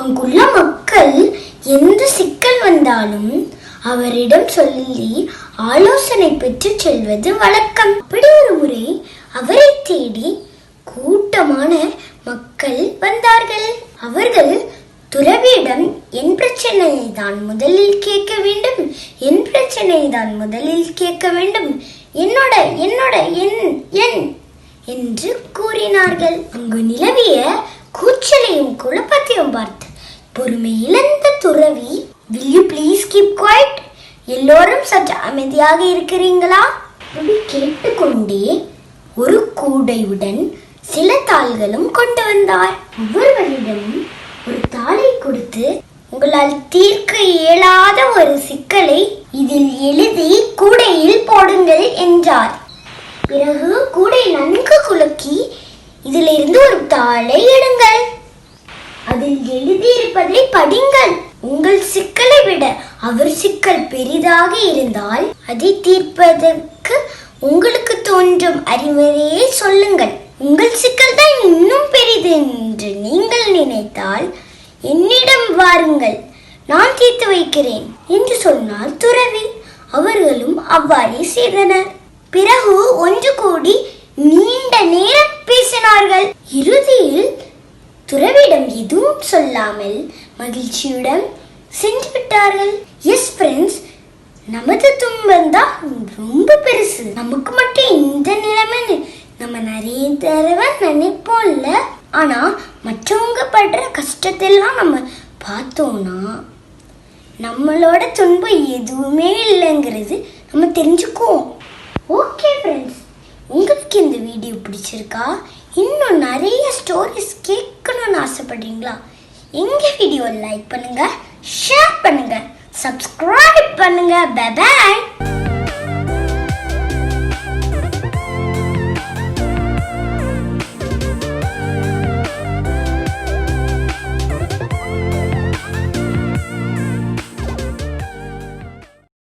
அங்குள்ள மக்கள் எந்த சிக்கல் வந்தாலும் அவரிடம் சொல்லி ஆலோசனை பெற்று செல்வது வழக்கம். அப்படி ஒரு முறை அவரை தேடி கூட்டமான மக்கள் வந்தார்கள். அவர்கள் துறவியிடம் என் பிரச்சனையை தான் முதலில் கேட்க வேண்டும், என் பிரச்சனையை தான் முதலில் கேட்க வேண்டும், என்னோட என்னோட என் என் என்று கூறினார்கள். அங்கு நிலவிய கூச்சலையும் குழப்பத்தையும் பார்த்து பொறுமை இழந்த துறவி, will you please keep quiet? எல்லோரும் சற்று அமைதியாக இருக்கிறீங்களா? அப்படி கேட்டுக்கொண்டே ஒரு கூடையுடன் சில தாள்களும் கொண்டு வந்தார். ஒவ்வொருவரிடம் ஒரு தாளை கொடுத்து, உங்களால் தீர்க்க இயலாத ஒரு சிக்கலை இதில் எழுதி கூடையில் போடுங்கள் என்றார். பிறகு கூடை நன்கு குலுக்கி இதிலிருந்து ஒரு தாளை எடுங்கள், அதில் எழுதியிருப்பதை படிங்கள். உங்கள் சிக்கலை விட அவர் சிக்கல் பெரிதாக இருந்தால் அதை தீர்ப்பதற்கு உங்களுக்கு தோன்றும் அறிவுரையை சொல்லுங்கள். உங்கள் சிக்கல் தான் இன்னும் பெரிது என்று நீங்கள் நினைத்தால் என்னிடம் வாருங்கள், நான் தீர்த்து வைக்கிறேன் என்று சொன்னார் துறவி. அவர்களும் அவ்வாறே செய்தனர். பிறகு ஒன்று கூடி நீண்ட நேரம் பேசினார்கள். இறுதியில் துறவியிடம் எதுவும் சொல்லாமல் மகிழ்ச்சியுடன் சென்று விட்டார்கள். எஸ் ஃப்ரெண்ட்ஸ், நமது துன்பம் தான் ரொம்ப பெருசு, நமக்கு மட்டும் இந்த நிலைமைன்னு நம்ம நிறைய தடவை நினைப்போம்ல. ஆனா மற்றவங்க படுற கஷ்டத்தெல்லாம் நம்ம பார்த்தோம்னா நம்மளோட துன்பம் எதுவுமே இல்லைங்கிறது நம்ம தெரிஞ்சுக்குவோம். ஓகே ஃப்ரெண்ட்ஸ், உங்களுக்கு இந்த வீடியோ பிடிச்சிருக்கா? இன்னும் நிறைய ஸ்டோரிஸ் கேட்கணும்னு ஆசைப்படுறீங்களா? எங்கள் வீடியோ லைக் பண்ணுங்க, ஷேர் பண்ணுங்க, சப்ஸ்கிரைப் பண்ணுங்க. Bye bye.